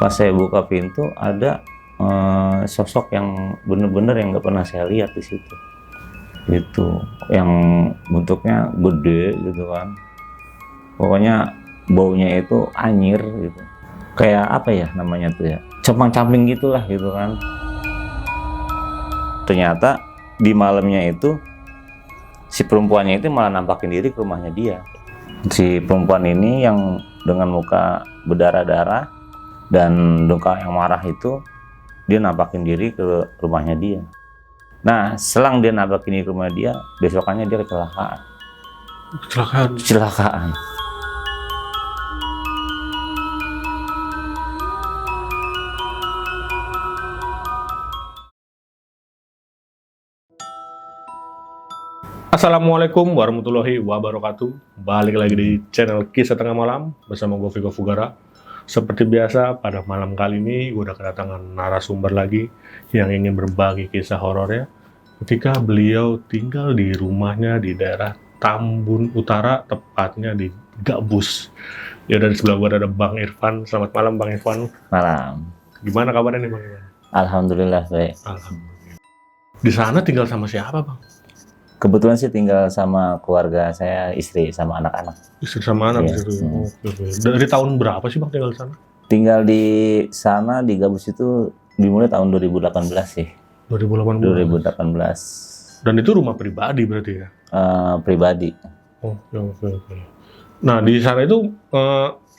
Pas saya buka pintu ada sosok yang bener-bener yang nggak pernah saya lihat di situ. Gitu, yang bentuknya gede gitu kan. Pokoknya baunya itu anyir gitu. Kayak apa ya namanya tuh ya? Compang-camping gitulah gitu kan. Ternyata di malamnya itu si perempuannya itu malah nampakin diri ke rumahnya dia. Si perempuan ini yang dengan muka berdarah-darah dan muka yang marah itu, dia nampakin diri ke rumahnya dia. Nah, selang dia nampakin diri ke rumah dia, besokannya dia kecelakaan. Kecelakaan. Assalamualaikum warahmatullahi wabarakatuh. Balik lagi di channel Kisah Tengah Malam bersama gue Vigo Fugara. Seperti biasa, pada malam kali ini gue udah kedatangan narasumber lagi yang ingin berbagi kisah horornya ketika beliau tinggal di rumahnya di daerah Tambun Utara, tepatnya di Gabus. Ya, dari sebelah gue ada Bang Irfan. Selamat malam Bang Irfan. Malam. Gimana kabarnya nih Bang Irfan? Alhamdulillah baik. Alhamdulillah. Di sana tinggal sama siapa Bang? Kebetulan sih tinggal sama keluarga saya, istri sama anak-anak. Istri sama anak Iya. gitu. Oke. Dari tahun berapa sih Bang tinggal di sana? Tinggal di sana di Gabus itu dimulai tahun 2018 sih. 2018. 2018. Dan itu rumah pribadi berarti ya? Pribadi. Oke. Nah, di sana itu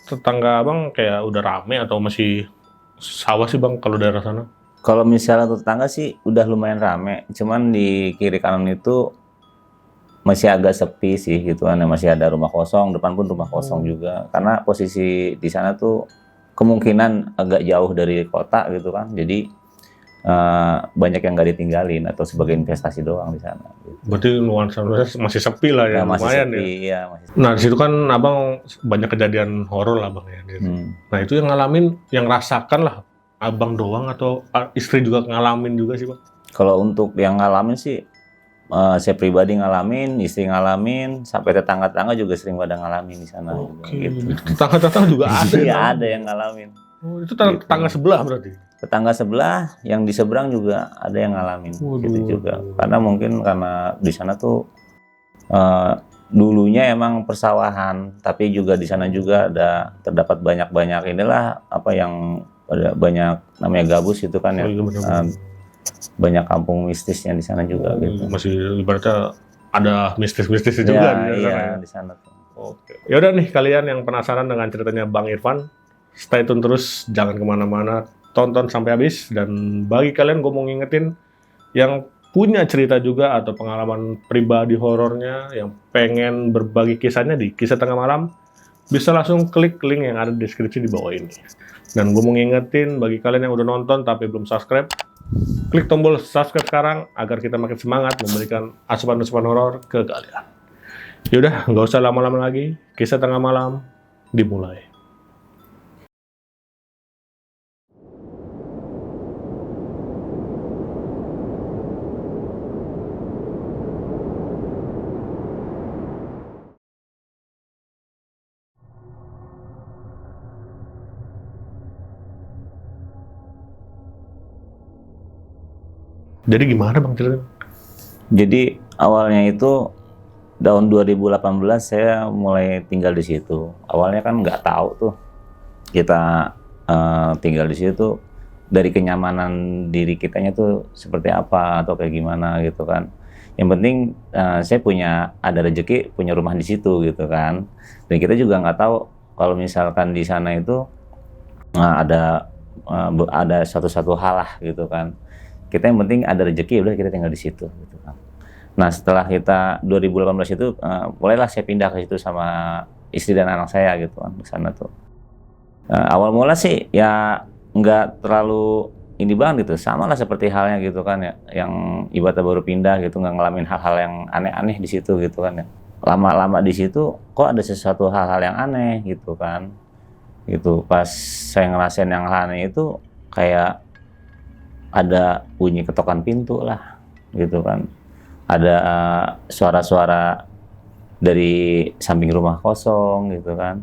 tetangga Abang kayak udah rame atau masih sawah sih Bang kalau daerah sana? Kalau misalnya untuk tetangga sih udah lumayan rame, cuman di kiri kanan itu masih agak sepi sih gitu kan, masih ada rumah kosong, depan pun rumah kosong juga. Karena posisi di sana tuh kemungkinan agak jauh dari kota gitu kan, jadi banyak yang nggak ditinggalin atau sebagai investasi doang di sana. Gitu. Berarti nuansa masih sepi lah ya, Masih lumayan sepi, ya. masih sepi. Nah, di situ kan Abang banyak kejadian horor lah Bang ya. Nah, itu yang ngalamin, yang rasakan lah Abang doang atau istri juga ngalamin juga sih Bang? Kalau untuk yang ngalamin sih, saya pribadi ngalamin, istri ngalamin, sampai tetangga-tetangga juga sering pada ngalamin di sana. Oke, Gitu. tetangga-tetangga juga ada ya? Iya, ada yang ngalamin. Oh, itu tetangga sebelah berarti? Tetangga sebelah, yang di seberang juga ada yang ngalamin. Gitu juga. Karena mungkin karena di sana tuh dulunya emang persawahan, tapi juga di sana juga terdapat banyak-banyak inilah apa yang ada banyak namanya Gabus itu kan ya. Banyak kampung mistisnya di sana juga gitu. Masih ibaratnya ada mistis-mistisnya juga di sana. Iya, di sana tuh. Oke. Ya udah nih, kalian yang penasaran dengan ceritanya Bang Irfan, stay tune terus, jangan kemana-mana, tonton sampai habis. Dan bagi kalian gue mau ngingetin yang punya cerita juga atau pengalaman pribadi horornya, yang pengen berbagi kisahnya di Kisah Tengah Malam, bisa langsung klik link yang ada di deskripsi di bawah ini. Dan gue mau ngingetin bagi kalian yang udah nonton tapi belum subscribe, klik tombol subscribe sekarang agar kita makin semangat memberikan asupan-asupan horor ke kalian. Yaudah, nggak usah lama-lama lagi, Kisah Tengah Malam dimulai. Jadi gimana Bang ceritanya? Jadi awalnya itu tahun 2018 saya mulai tinggal di situ. Awalnya kan nggak tahu tuh kita tinggal di situ dari kenyamanan diri kitanya tuh seperti apa atau kayak gimana gitu kan. Yang penting saya ada rezeki punya rumah di situ gitu kan. Dan kita juga nggak tahu kalau misalkan di sana itu ada satu hal lah gitu kan. Kita yang penting ada rezeki, udah kita tinggal di situ gitu kan. Nah, setelah kita 2018 itu mulailah saya pindah ke situ sama istri dan anak saya gitu kan, ke sana tuh. Awal mula sih ya nggak terlalu ini banget gitu, sama lah seperti halnya gitu kan ya, yang ibaratnya baru pindah gitu, nggak ngalamin hal-hal yang aneh-aneh di situ gitu kan ya. Lama-lama di situ kok ada sesuatu hal-hal yang aneh gitu kan. Gitu, pas saya ngerasain yang aneh itu kayak ada bunyi ketokan pintu lah gitu kan, ada suara-suara dari samping rumah kosong gitu kan.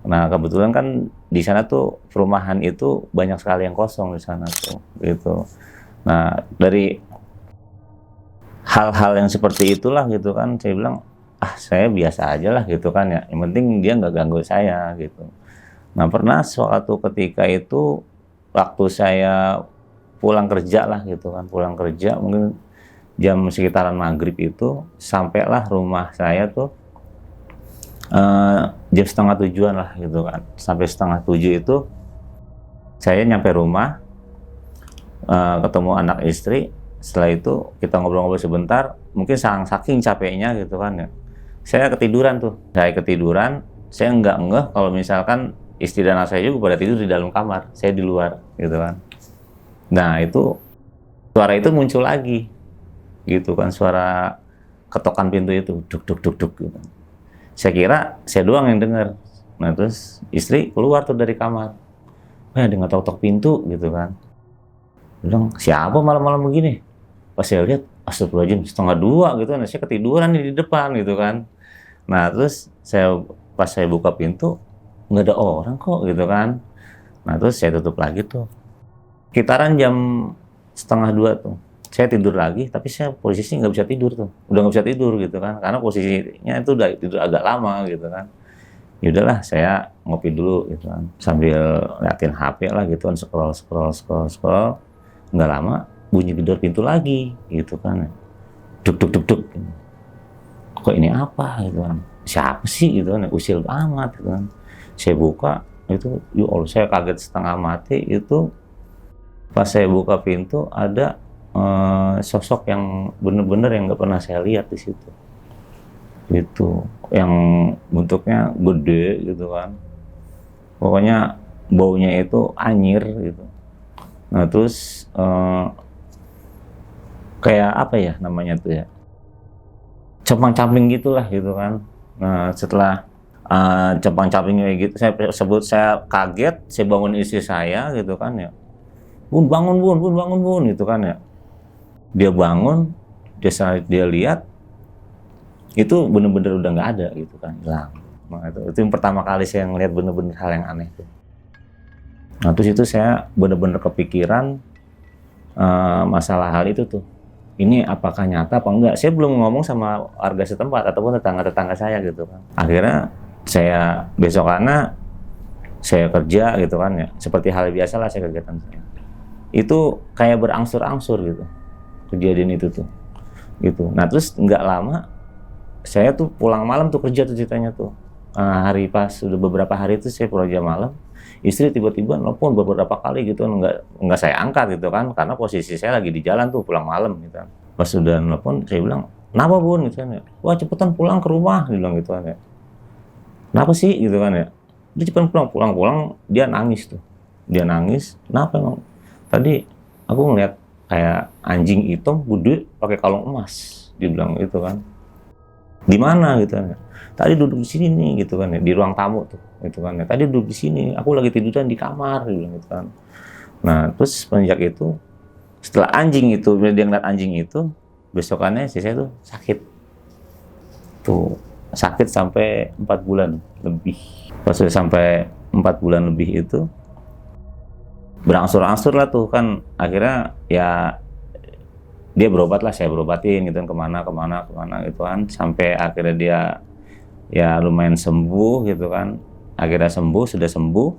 Nah kebetulan kan di sana tuh perumahan itu banyak sekali yang kosong di sana tuh, gitu. Nah, dari hal-hal yang seperti itulah gitu kan, saya bilang, ah saya biasa aja lah gitu kan ya, yang penting dia nggak ganggu saya gitu. Nah, pernah suatu ketika itu waktu saya pulang kerja lah gitu kan, pulang kerja mungkin jam sekitaran maghrib itu, sampailah rumah saya tuh jam setengah tujuan lah gitu kan. Sampai setengah tujuh itu saya nyampe rumah, ketemu anak istri. Setelah itu kita ngobrol-ngobrol sebentar, mungkin saking capeknya gitu kan ya, saya ketiduran tuh. Saya ketiduran, saya nggak ngeh kalau misalkan istri dan anak saya juga pada tidur di dalam kamar, saya di luar gitu kan. Nah, itu suara itu muncul lagi gitu kan, suara ketokan pintu itu duk duk duk duk gitu. Saya kira saya doang yang dengar. Nah, terus istri keluar tuh dari kamar, dengar tok-tok pintu gitu kan. Bilang, siapa malam-malam begini? Pas saya lihat, astagfirullahaladzim, setengah dua gitu. Nah, saya ketiduran nih di depan gitu kan. Nah, terus pas saya buka pintu, nggak ada orang kok gitu kan. Nah, terus saya tutup lagi tuh. Sekitaran jam setengah dua tuh, saya tidur lagi, tapi saya posisinya nggak bisa tidur tuh. Udah nggak bisa tidur gitu kan, karena posisinya itu udah tidur agak lama gitu kan. Yaudahlah, saya ngopi dulu gitu kan, sambil liatin HP lah gitu kan, scroll. Nggak lama, bunyi gedor pintu lagi gitu kan. Duk duk duk duk. Kok ini apa gitu kan? Siapa sih gitu kan? Usil amat gitu kan. Saya buka itu, ya Allah, saya kaget setengah mati itu. Pas saya buka pintu ada sosok yang bener-bener yang nggak pernah saya lihat di situ. Itu yang bentuknya gede gitu kan. Pokoknya baunya itu anyir gitu. Nah, terus kayak apa ya namanya tuh ya, compang-camping gitulah gitu kan. Nah, setelah compang-camping kayak gitu, saya kaget, saya bangun istri saya gitu kan ya. Bun, bangun bun gitu kan ya. Dia bangun, dia lihat itu bener-bener udah nggak ada gitu kan, hilang. Nah, itu yang pertama kali saya ngelihat bener-bener hal yang aneh tuh. Nah, terus itu saya bener-bener kepikiran masalah hal itu tuh. Ini apakah nyata apa enggak? Saya belum ngomong sama warga setempat ataupun tetangga-tetangga saya gitu kan. Akhirnya saya besokannya saya kerja gitu kan ya. Seperti hal biasa lah saya kegiatan saya. Itu kayak berangsur-angsur gitu kejadian itu tuh gitu. Nah, terus nggak lama saya tuh pulang malam tuh kerja tuh ceritanya tuh. Hari pas udah beberapa hari itu saya pulang jam malam, istri tiba-tiba nelfon beberapa kali gitu, nggak saya angkat gitu kan, karena posisi saya lagi di jalan tuh pulang malam gitu kan. Pas sudah nelfon saya bilang, kenapa bun gitu kan ya, wah cepetan pulang ke rumah, dia bilang gitu kan ya. Kenapa sih gitu kan ya, dia cepetan pulang dia nangis tuh, kenapa emang? Tadi aku ngeliat kayak anjing hitam gede pakai kalung emas, dia bilang gitu kan. Di mana gitu kan? Tadi duduk di sini nih gitu kan ya, di ruang tamu tuh gitu kan ya. Tadi duduk di sini, aku lagi tiduran di kamar, dia bilang gitu kan. Nah, terus semenjak itu, setelah anjing itu, dia ngeliat anjing itu, besokannya saya tuh sakit. Tuh, sakit sampai 4 bulan lebih. Pas sudah sampai 4 bulan lebih itu, berangsur-angsur lah tuh kan, akhirnya ya dia berobat lah, saya berobatin gitu kan, kemana gitu kan, sampai akhirnya dia ya lumayan sembuh gitu kan. Akhirnya sudah sembuh.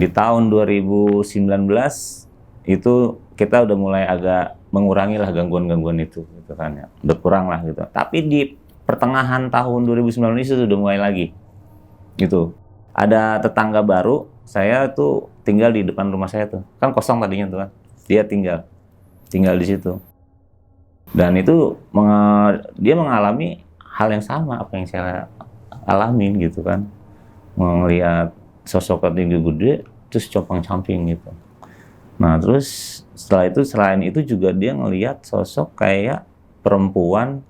Di tahun 2019 itu kita udah mulai agak mengurangi lah gangguan-gangguan itu gitu kan ya, udah kurang lah gitu. Tapi di pertengahan tahun 2019 itu udah mulai lagi gitu. Ada tetangga baru, saya tuh tinggal di depan rumah saya tuh, kan kosong tadinya tuh kan, dia tinggal di situ, dan itu dia mengalami hal yang sama apa yang saya alamin gitu kan, melihat sosok tinggi gede terus compang-camping gitu. Nah, terus selain itu juga dia ngelihat sosok kayak perempuan,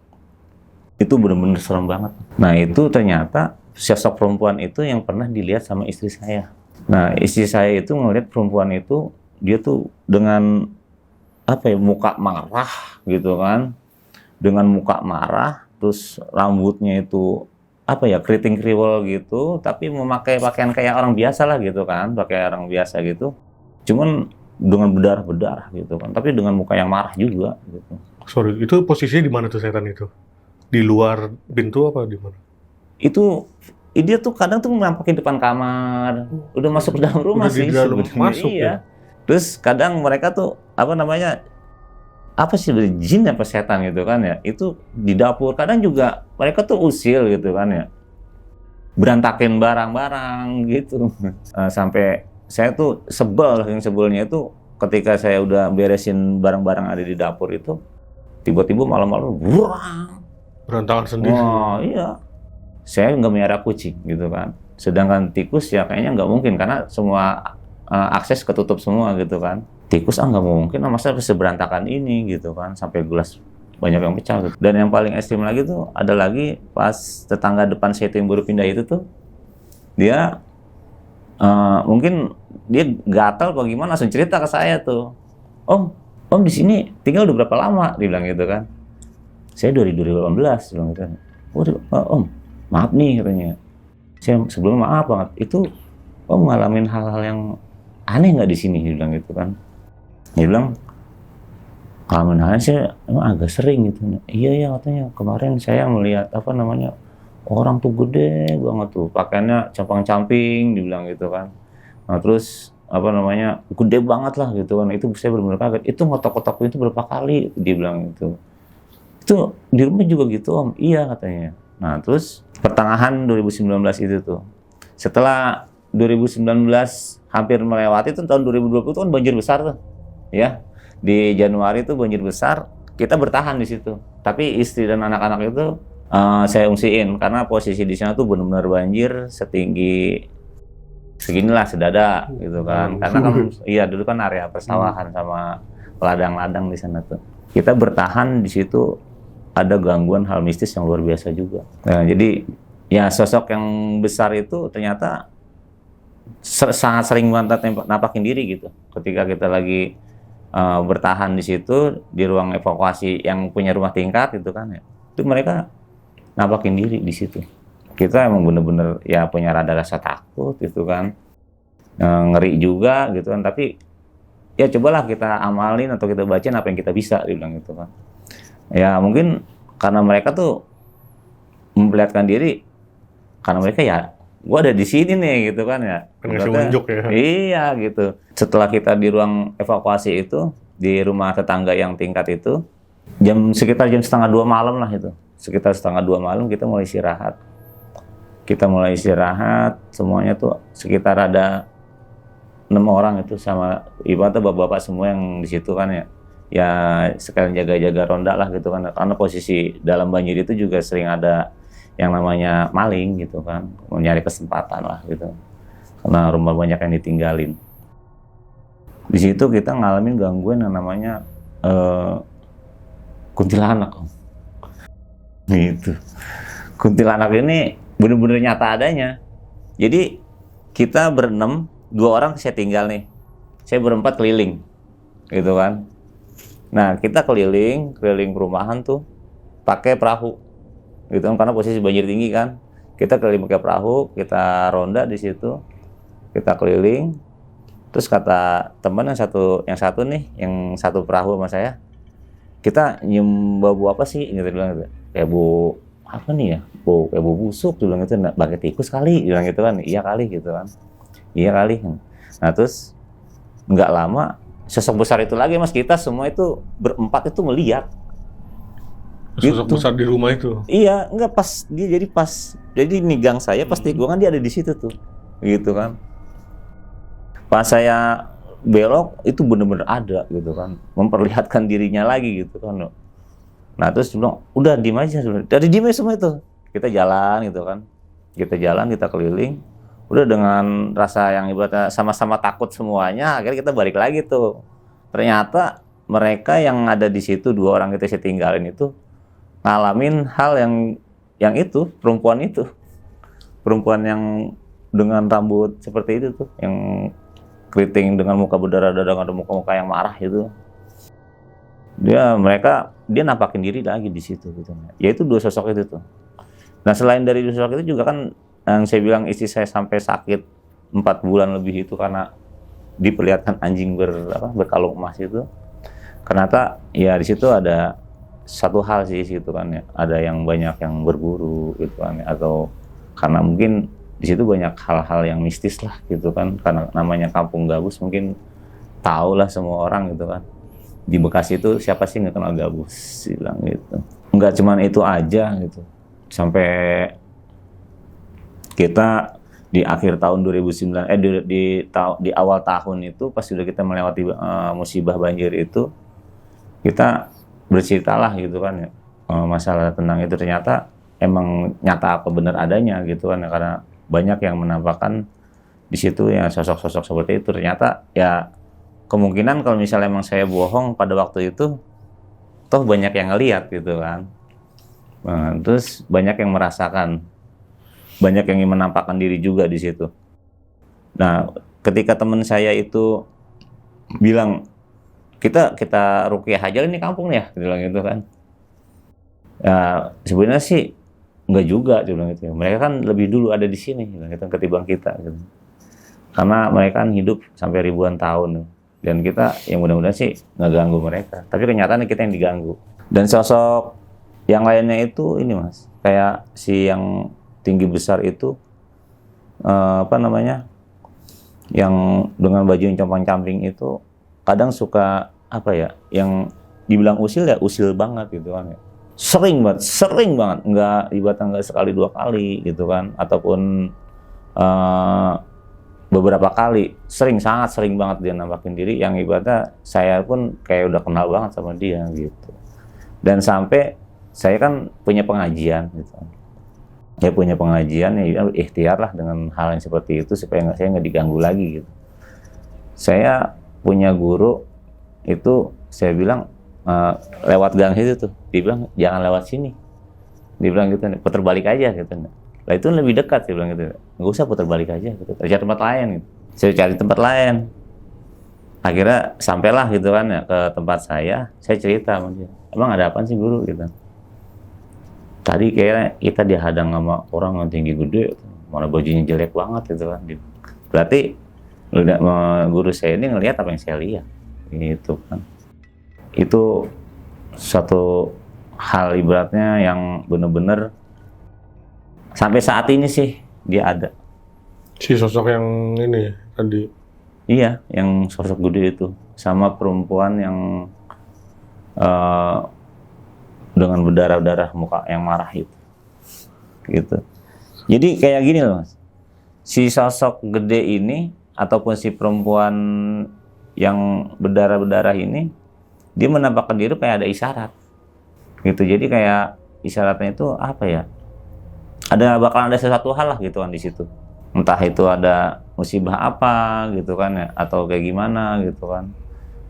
itu benar-benar serem banget. Nah, itu ternyata sosok perempuan itu yang pernah dilihat sama istri saya. Nah, istri saya itu ngelihat perempuan itu, dia tuh dengan apa ya, muka marah gitu kan, dengan muka marah, terus rambutnya itu apa ya, keriting kriwel gitu, tapi memakai pakaian kayak orang biasa lah gitu kan, pakai orang biasa gitu. Cuman dengan berdarah-berdarah gitu kan, tapi dengan muka yang marah juga gitu. Sorry, itu posisinya di mana tuh setan itu? Di luar pintu apa di mana? Itu dia tuh kadang tuh nampakin depan kamar, udah masuk ke dalam rumah Udah di sih dalam sebenarnya. masuk Iya. ya? Terus kadang mereka tuh apa namanya, apa sih, dari jin apa setan gitu kan ya, itu di dapur kadang juga mereka tuh usil gitu kan ya, berantakin barang-barang gitu. Sampai saya tuh sebel, yang sebelnya itu ketika saya udah beresin barang-barang ada di dapur itu, tiba-tiba malam-malam wah, Berantakan sendiri. wah iya, saya nggak melihara kucing gitu kan, sedangkan tikus ya kayaknya nggak mungkin karena semua akses ketutup semua gitu kan. Tikus nggak mungkin, masa seberantakan ini gitu kan, sampai gelas banyak yang pecah gitu. Dan yang paling ekstrim lagi tuh ada lagi pas tetangga depan saya itu yang baru pindah itu tuh, dia mungkin dia gatal apa gimana, langsung cerita ke saya tuh, Om di sini tinggal udah berapa lama? Dia bilang gitu kan. Saya dari 2018, bilang gitu kan. Om, maaf nih katanya. Saya sebelumnya maaf banget. Itu Om ngalamin hal-hal yang aneh nggak di sini? Dia bilang gitu kan. Dia bilang, ngalamin hal saya emang agak sering gitu. Iya ya katanya, kemarin saya melihat apa namanya, orang tuh gede banget tuh, pakaiannya campang-camping, dibilang gitu kan. Nah terus apa namanya, gede banget lah gitu kan. Itu saya benar-benar kaget. Itu ngotok-ngotok itu berapa kali? Dia bilang gitu. Itu di rumah juga gitu Om. Iya katanya. Nah terus pertengahan 2019 itu tuh, setelah 2019 hampir melewati tuh, tahun 2020 itu kan banjir besar tuh ya, di Januari tuh banjir besar, kita bertahan di situ, tapi istri dan anak-anak itu saya ungsiin karena posisi di sana tuh benar-benar banjir setinggi seginilah, sedada gitu kan, karena kan iya dulu kan area persawahan sama ladang-ladang di sana tuh. Kita bertahan di situ, ada gangguan hal mistis yang luar biasa juga. Nah, jadi ya sosok yang besar itu ternyata sangat sering banget nampakin diri gitu. Ketika kita lagi bertahan di situ di ruang evakuasi yang punya rumah tingkat itu kan ya, itu mereka nampakin diri di situ. Kita emang bener-bener ya punya rasa takut gitu kan, ngeri juga gitu kan, tapi ya cobalah kita amalin atau kita bacain apa yang kita bisa, dibilang gitu kan. Ya mungkin karena mereka tuh memperlihatkan diri, karena mereka ya gua ada di sini nih gitu kan ya. Ngasih unjuk ya. Iya gitu. Setelah kita di ruang evakuasi itu, di rumah tetangga yang tingkat itu, sekitar jam 1:30 malam lah itu. Sekitar 1:30 malam kita mulai istirahat. Semuanya tuh sekitar ada 6 orang itu, sama ibaratnya bapak-bapak semua yang di situ kan ya. Ya sekalian jaga-jaga ronda lah gitu kan. Karena posisi dalam banjir itu juga sering ada yang namanya maling gitu kan, mau nyari kesempatan lah gitu, karena rumah banyak yang ditinggalin. Di situ kita ngalamin gangguan yang namanya kuntilanak. Gitu. Kuntilanak ini bener-bener nyata adanya. Jadi kita berenam, 2 orang saya tinggal nih, saya berempat keliling gitu kan. Nah kita keliling perumahan tuh pakai perahu gitu kan, karena posisi banjir tinggi kan. Kita keliling pakai perahu, kita ronda di situ, kita keliling. Terus kata teman yang satu nih, yang satu perahu sama saya, kita nyium bau apa sih gitu, bilang gitu. Kayak bau apa nih ya, kayak bau busuk, dia bilang gitu. Pakai tikus kali, dia bilang gitu kan. Iya kali gitu kan, iya kali. Nah terus nggak lama sosok besar itu lagi Mas, kita semua itu berempat itu melihat Sosok gitu. besar di rumah itu. Iya, enggak pas dia jadi nih gang saya pas tikungan dia ada di situ tuh. Gitu kan. Pas saya belok itu benar-benar ada gitu kan. Memperlihatkan dirinya lagi gitu kan. Nah, terus dia bilang, "Udah diem aja." Dari diem aja semua itu. Kita jalan gitu kan. Kita jalan, kita keliling. Udah dengan rasa yang ibaratnya sama-sama takut semuanya, akhirnya kita balik lagi tuh. Ternyata mereka yang ada di situ, 2 orang kita saya tinggalin itu ngalamin hal yang itu, perempuan yang dengan rambut seperti itu tuh, yang keriting dengan muka berdarah-darah, dengan muka-muka yang marah itu. Dia nampakin diri lagi di situ gitu. Yaitu 2 sosok itu tuh. Nah selain dari sosok itu juga kan yang saya bilang istri saya sampai sakit 4 bulan lebih itu karena diperlihatkan anjing berkalung emas itu. Ternyata ya di situ ada satu hal sih situ kan ya, ada yang banyak yang berburu gitu kan ya, atau karena mungkin di situ banyak hal-hal yang mistis lah gitu kan, karena namanya Kampung Gabus mungkin tahu lah semua orang gitu kan. Di Bekasi itu siapa sih nggak kenal gabus, bilang gitu. Nggak cuman itu aja gitu, sampai kita di akhir tahun 2009 di awal tahun itu pas sudah kita melewati musibah banjir itu, kita berceritalah gitu kan ya, masalah tentang itu. Ternyata emang nyata apa benar adanya gitu kan ya, karena banyak yang menampakkan di situ ya sosok-sosok seperti itu. Ternyata ya kemungkinan kalau misalnya emang saya bohong pada waktu itu, toh banyak yang ngelihat gitu kan. Nah, terus banyak yang merasakan, banyak yang ingin menampakkan diri juga di situ. Nah, ketika teman saya itu bilang, kita ruqyah aja ini kampung ya, dia bilang gitu kan. Ya, sebenarnya sih enggak juga, dia bilang gitu. Mereka kan lebih dulu ada di sini, gitu, ketimbang kita. Gitu. Karena mereka kan hidup sampai ribuan tahun. Dan kita yang mudah-mudahan sih nggak ganggu mereka, tapi kenyataan kita yang diganggu. Dan sosok yang lainnya itu ini mas, kayak si yang tinggi besar itu yang dengan baju yang compang-camping itu kadang suka yang dibilang usil ya usil banget gitu kan ya. Sering banget, nggak sekali 2 kali gitu kan, ataupun beberapa kali, sangat sering banget dia nampakin diri, yang ibaratnya saya pun kayak udah kenal banget sama dia gitu. Dan sampai saya kan punya pengajian gitu. Ya punya pengajian ya ikhtiar lah dengan hal yang seperti itu supaya saya nggak diganggu lagi gitu. Saya punya guru itu, saya bilang lewat gang situ tuh, dia bilang jangan lewat sini. Dia bilang gitu, putar balik aja gitu. Lah itu lebih dekat, saya bilang gitu. Nggak usah putar balik aja gitu. Cari tempat lain gitu. Saya cari tempat lain. Akhirnya sampailah gitu kan ya ke tempat saya cerita sama dia. Emang ada apa sih guru gitu. Tadi kayaknya kita dihadang sama orang yang tinggi gede, mana bajunya jelek banget gitu kan. Berarti guru saya ini ngelihat apa yang saya lihat. Gitu kan. Itu satu hal ibaratnya yang benar-benar sampai saat ini sih dia ada. Si sosok yang ini tadi. Iya, yang sosok gede itu sama perempuan yang dengan berdarah-darah muka yang marah itu. Gitu. Jadi kayak gini loh, Mas. Si sosok gede ini ataupun si perempuan yang berdarah-darah ini, dia menampakkan diri kayak ada isyarat. Gitu. Jadi kayak isyaratnya itu apa ya? Bakalan ada sesuatu hal lah gitu kan di situ. Entah itu ada musibah apa gitu kan ya, atau kayak gimana gitu kan.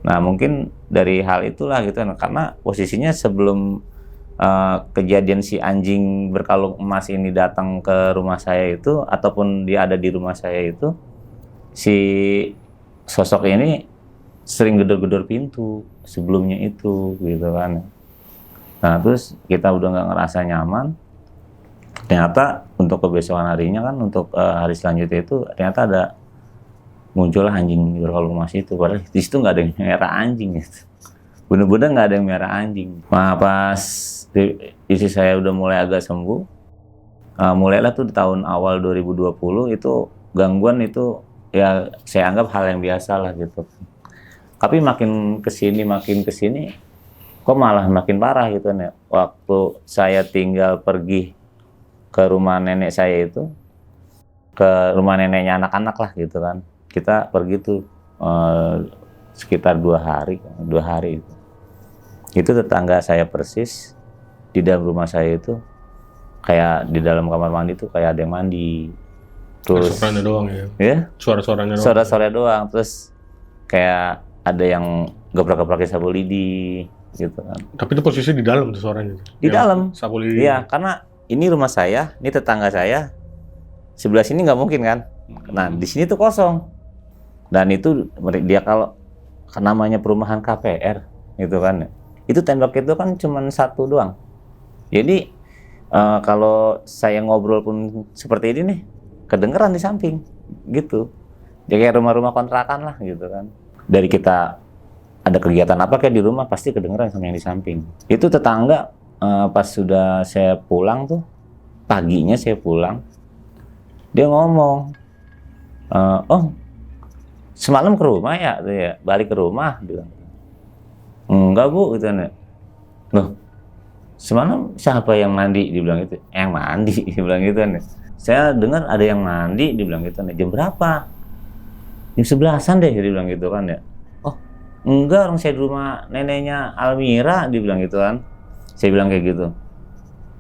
Nah mungkin dari hal itulah gitu kan, karena posisinya sebelum kejadian si anjing berkalung emas ini datang ke rumah saya itu, ataupun dia ada di rumah saya itu, si sosok ini sering gedor-gedor pintu sebelumnya itu gitu kan. Nah terus kita udah nggak ngerasa nyaman. Ternyata untuk kebesokan harinya kan, untuk hari selanjutnya itu ternyata ada muncullah anjing berkalung emas itu. Padahal di situ nggak ada yang merah anjing gitu. Bener-bener nggak ada yang merah anjing. Nah pas istri saya udah mulai agak sembuh, mulailah tuh di tahun awal 2020 itu gangguan itu ya saya anggap hal yang biasa lah gitu. Tapi makin kesini kok malah makin parah gitu kan ya. Waktu saya tinggal pergi ke rumah nenek saya itu, ke rumah neneknya anak-anak lah gitu kan. Kita pergi tuh sekitar 2 hari itu. Itu tetangga saya persis di dalam rumah saya itu, kayak di dalam kamar mandi tuh kayak ada yang mandi. Terus suaranya doang ya? Ya? Suara-suaranya doang? Suara-suara doang. Terus kayak ada yang gebrak-gebrakin sapu lidi gitu kan. Tapi itu posisi di dalam tuh suaranya? Di dalam? Sapu lidi? Iya, karena ini rumah saya, ini tetangga saya, sebelah sini nggak mungkin kan. Nah di sini tuh kosong. Dan itu dia kalau namanya perumahan KPR gitu kan, itu tembok itu kan cuma 1 doang. Jadi Kalau saya ngobrol pun seperti ini nih, kedengeran di samping, gitu. Jadi kayak rumah-rumah kontrakan lah, gitu kan. Dari kita ada kegiatan apa kayak di rumah, pasti kedengeran sama yang di samping. Itu tetangga, pas sudah saya pulang tuh, paginya saya pulang, dia ngomong, oh semalam ke rumah ya, tuh ya, balik ke rumah, bilang. Enggak bu, gitu kan. Loh, semalam siapa yang mandi? Dibilang gitu. Yang mandi, dibilang gitu kan. Saya dengar ada yang mandi, dibilang gitu kan. Jam berapa? Jam 11-an deh, dibilang gitu kan ya. Oh, enggak, orang saya di rumah neneknya Almira, dibilang gitu kan. Saya bilang kayak gitu.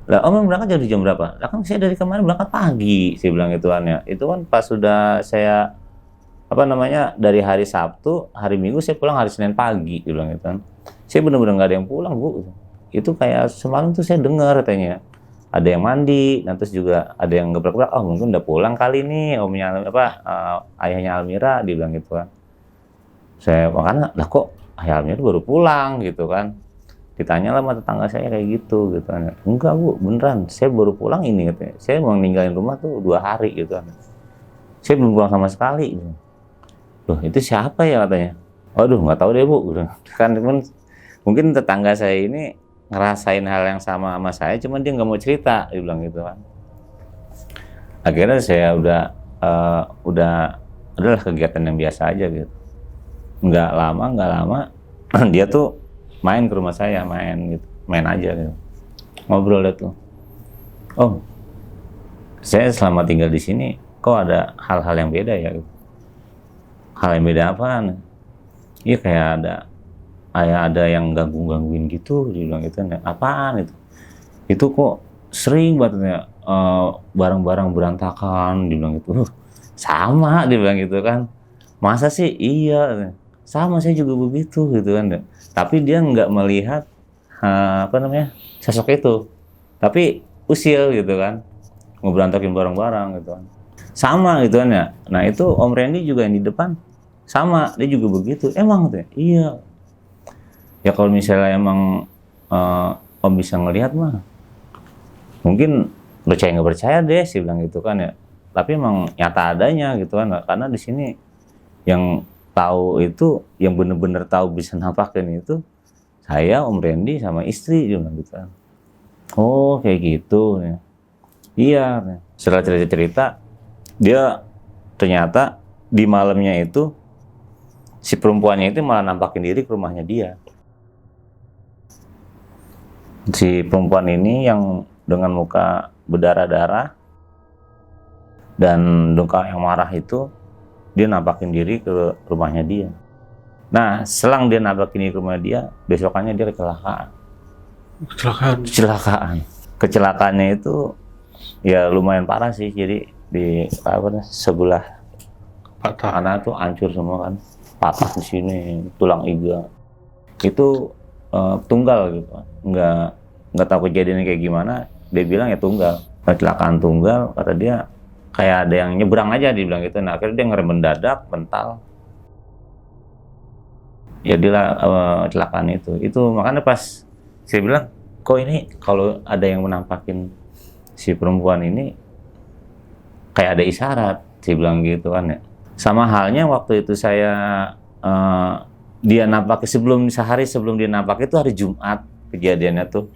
Lah, om berangkat jadi jam berapa? Lah kan saya dari kemarin berangkat pagi, saya bilang gitu kan ya. Itu kan pas sudah saya dari hari Sabtu, hari Minggu saya pulang hari Senin pagi, dibilang gitu kan. Saya benar-benar nggak ada yang pulang bu. Itu kayak semalam tuh saya dengar katanya ada yang mandi, nanti juga ada yang gebrak-gebrak, oh mungkin udah pulang kali nih omnya ayahnya Almira, dibilang gitu kan. Saya makanya lah kok ayah Almira baru pulang gitu kan. Ditanya lah sama tetangga saya kayak gitu kan. Enggak bu, beneran saya baru pulang ini katanya. Saya mau ninggalin rumah tuh 2 hari gitu kan. Saya belum pulang sama sekali gitu. Loh itu siapa ya katanya. Waduh nggak tahu deh bu. Kan mungkin tetangga saya ini ngerasain hal yang sama saya, cuman dia nggak mau cerita, dia bilang gitu kan. Akhirnya saya udah adalah kegiatan yang biasa aja gitu. Nggak lama dia tuh main ke rumah saya, main aja gitu. Ngobrol deh tuh. Oh, saya selama tinggal di sini kok ada hal-hal yang beda ya gitu. Hal yang beda apaan? Iya kayak ada yang gangguin gitu, dia bilang gitu, apaan itu kok sering banget ya, barang-barang berantakan, dia bilang gitu. Sama, dia bilang gitu kan. Masa sih? Iya, sama saya juga begitu gitu kan. Tapi dia nggak melihat sosok itu, tapi usil gitu kan, ngeberantakin barang-barang gitu kan. Sama gitu kan ya. Nah itu Om Randy juga yang di depan sama, dia juga begitu. Emang gitu ya? Iya. Ya kalau misalnya emang Om bisa ngelihat mah, mungkin percaya nggak percaya deh, sih bilang gitu kan ya. Tapi emang nyata adanya gitu kan, karena di sini yang tahu itu, yang bener-bener tahu bisa nampakin itu saya, Om Randy sama istri, dia bilang gitu kan. Oh kayak gitu ya. Iya. Setelah cerita-cerita, dia ternyata di malamnya itu si perempuannya itu malah nampakin diri ke rumahnya dia. Si perempuan ini yang dengan muka berdarah-darah dan muka yang marah itu, dia nampakin diri ke rumahnya dia. Nah, selang dia nampakin diri ke rumah dia, besokannya dia kecelakaan. Kecelakaannya itu ya lumayan parah sih. Jadi di sebelah kanan tuh hancur semua kan, patah di sini, tulang iga. Itu tunggal gitu, nggak tahu kejadiannya kayak gimana. Dia bilang ya tunggal, kecelakaan tunggal, kata dia kayak ada yang nyebrang aja, dibilang gitu. Nah akhirnya dia ngerem mendadak, mental, ya dia kecelakaan itu makanya pas saya bilang kok ini kalau ada yang menampakin si perempuan ini kayak ada isyarat, saya bilang gitu kan ya. Sama halnya waktu itu saya dia nampak sehari sebelum dia nampak itu hari Jumat kejadiannya tuh.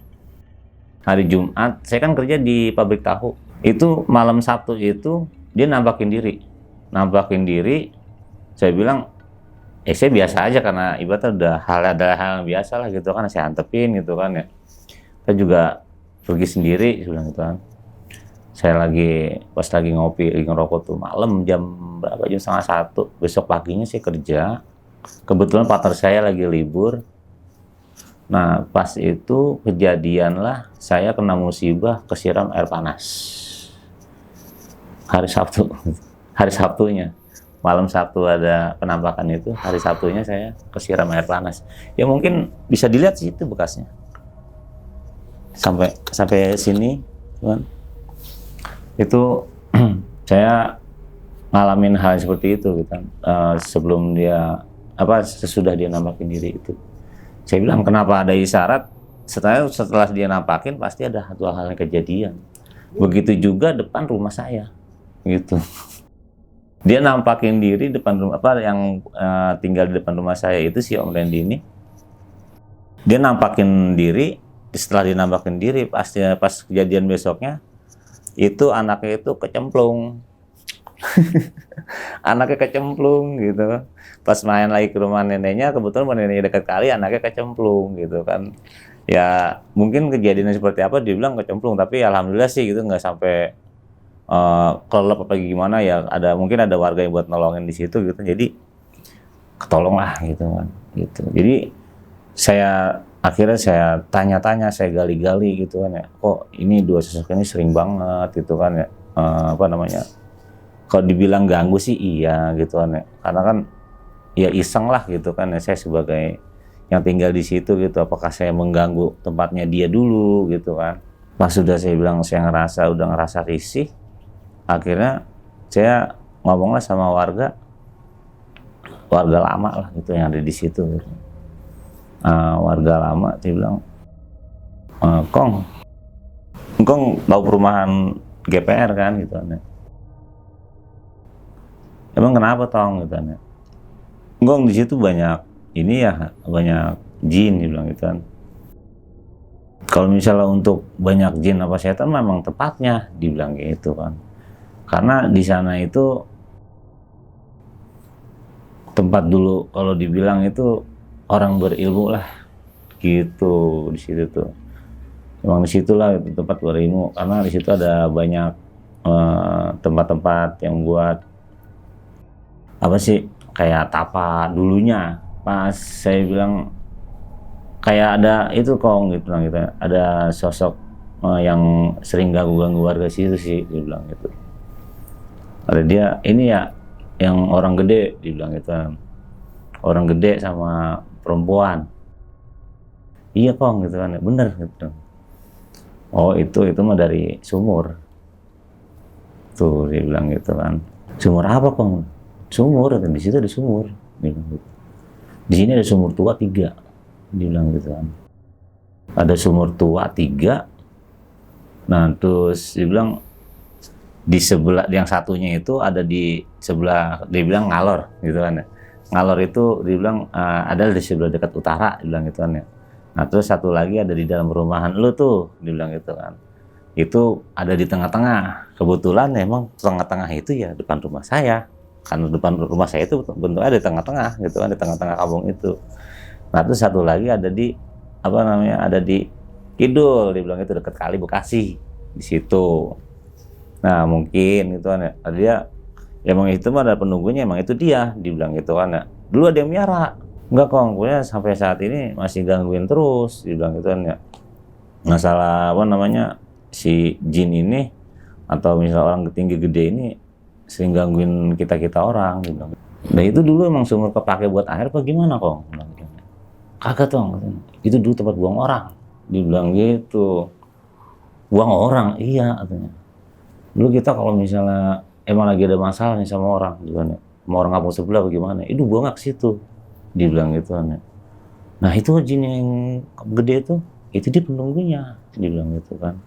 Hari Jumat, saya kan kerja di pabrik tahu. Itu malam Sabtu itu dia nampakin diri. Saya bilang, saya biasa aja karena ibaratnya ada hal yang biasa lah gitu kan, saya antepin gitu kan ya. Saya juga pergi sendiri, bilang gitu kan. Saya pas lagi ngopi, lagi ngerokok tuh malam jam berapa, jam 12:30. Besok paginya saya kerja. Kebetulan partner saya lagi libur. Nah, pas itu kejadian lah, saya kena musibah kesiram air panas. Hari Sabtunya. Malam Sabtu ada penampakan itu, hari Sabtunya saya kesiram air panas. Ya mungkin bisa dilihat sih itu bekasnya. Sampai sini, kan. Itu saya ngalamin hal seperti itu gitu kan. Sesudah dia nampakin diri itu. Saya bilang kenapa ada isyarat? setelah dia nampakin pasti ada satu hal yang kejadian. Begitu juga depan rumah saya, gitu. Dia nampakin diri depan rumah yang tinggal di depan rumah saya itu si Om Randy ini. Dia nampakin diri, setelah dia nampakin diri pas kejadian besoknya itu anaknya itu kecemplung. Anaknya kecemplung gitu. Pas main lagi ke rumah neneknya, kebetulan neneknya dekat kali, anaknya kecemplung gitu kan. Ya mungkin kejadiannya seperti apa dia bilang kecemplung, tapi alhamdulillah sih gitu nggak sampai kelelep apa gimana ya. Mungkin ada warga yang buat nolongin di situ gitu. Jadi ketolong lah gitu kan. Gitu. Jadi akhirnya saya tanya-tanya, saya gali-gali gitu kan ya. Kok ini dua sosok ini sering banget gitu kan ya. Kalau dibilang ganggu sih iya gitu kan ya. Karena kan ya iseng lah gitu kan ya, saya sebagai yang tinggal di situ gitu, apakah saya mengganggu tempatnya dia dulu gitu kan. Pas sudah saya bilang saya udah ngerasa risih, akhirnya saya ngomonglah sama warga lama lah gitu yang ada di situ gitu. Warga lama dia bilang, Kong tahu perumahan GPR kan gitu kan ya. Emang kenapa Tong gitu kan ya? Gong di situ banyak jin dibilang gitu kan. Kalau misalnya untuk banyak jin apa setan memang tepatnya dibilang gitu kan. Karena di sana itu tempat dulu kalau dibilang itu orang berilmu lah gitu di situ tuh. Memang di situlah itu tempat berilmu karena di situ ada banyak tempat-tempat yang buat apa sih kayak tapa dulunya. Pas saya bilang kayak ada itu Kong gitu gitu, ada sosok yang sering ganggu warga situ sih dia bilang gitu. Ada dia ini ya yang orang gede dibilang gitu, orang gede sama perempuan. Iya Kong gitu kan, bener gitu. Oh itu mah dari sumur tuh dia bilang gitu kan. Sumur apa Kong? Sumur, di situ ada sumur. Di sini ada sumur tua 3, dibilang gitu kan. Ada sumur tua 3. Nah terus dibilang di sebelah yang satunya itu ada di sebelah, dia bilang ngalor gitu kan ya. Ngalor itu dibilang ada di sebelah dekat utara, dibilang gitu kan ya. Nah terus satu lagi ada di dalam perumahan lu tuh, dibilang gitu kan. Itu ada di tengah-tengah. Kebetulan emang tengah-tengah itu ya depan rumah saya. Karena depan rumah saya itu bentuknya di tengah-tengah gitu kan, di tengah-tengah kampung itu. Nah terus satu lagi ada di ada di kidul, dibilang itu dekat kali Bekasi di situ. Nah mungkin itu kan ya, dia emang itu mah ada penunggunya, emang itu dia, dibilang gitu kan ya. Dulu ada yang miara, enggak Kong, punya sampai saat ini masih gangguin terus, dibilang gitu kan ya. Masalah si jin ini atau misalnya orang tinggi gede ini sering gangguin kita orang gitu. Nah itu dulu emang sumur kepake buat air apa gimana Kong? Kagak Tong, itu dulu tempat buang orang, dibilang gitu. Buang orang, iya katanya. Dulu kita kalau misalnya emang lagi ada masalah nih sama orang, gimana? Sama orang kampung sebelah bagaimana? Itu buang ke situ, dibilang gitu kan. Nah itu jin yang gede itu dia penunggunya, dibilang gitu kan.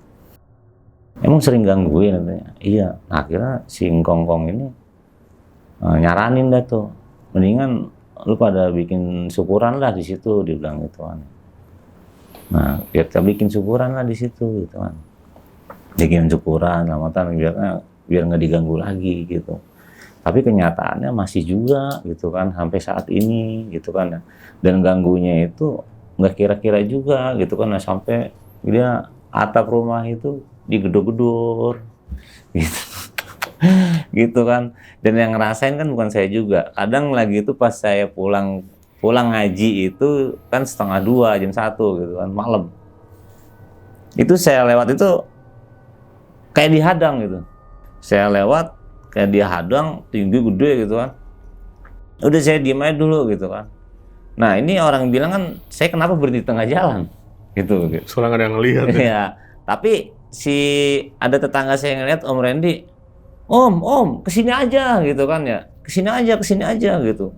Emang sering gangguin katanya. Iya. Nah, akhirnya si Kongkong ini nyaranin dah tuh, mendingan lu pada bikin syukuran lah di situ, dibilang gitu kan. Nah, kita bikin syukuran lah di situ gitu kan. Bikin syukuran, lamatan biar nggak diganggu lagi gitu. Tapi kenyataannya masih juga gitu kan sampai saat ini gitu kan. Dan ganggunya itu nggak kira-kira juga gitu kan, sampai dia atap rumah itu digedor-gedor gitu. Gitu kan. Dan yang ngerasain kan bukan saya juga. Kadang lagi itu pas saya pulang ngaji itu kan 1:30 jam 1 gitu kan malam. Itu saya lewat itu kayak dihadang gitu. Saya lewat kayak dihadang, tinggi gede gitu kan. Udah saya diem aja dulu gitu kan. Nah ini orang bilang kan saya kenapa berhenti di tengah jalan gitu. Soalnya nggak ada yang ngelihat ya. Iya. Tapi ada tetangga saya ngeliat Om Randy, Om, kesini aja gitu kan ya, kesini aja gitu.